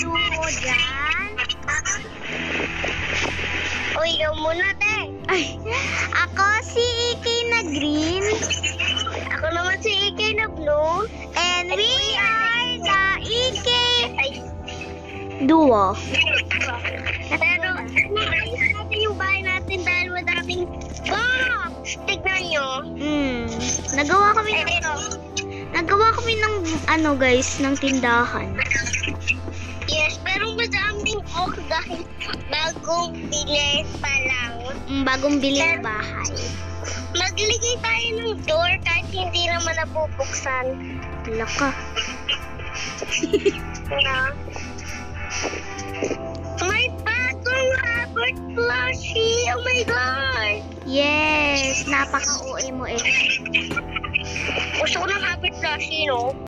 duo dyan. O, ikaw muna, te. Ay, ako si Iki na green. Ako naman si Ikay na blue. And we are the Iki Ay, duo. pero, naayos natin yung bahay natin dahil madaming box. Tignan nyo. Nagawa kami ng Ito. ano guys, ng tindahan. Yes, pero madaming box dahil bagong bilis pa lang. Bagong bili ng bahay. Magligay tayo ng door kahit hindi naman nabubuksan. Laka. Na. May bagong Robert plushie! Oh my God! Yes, napaka-OA mo eh. Gusto ko ng Robert plushie, no?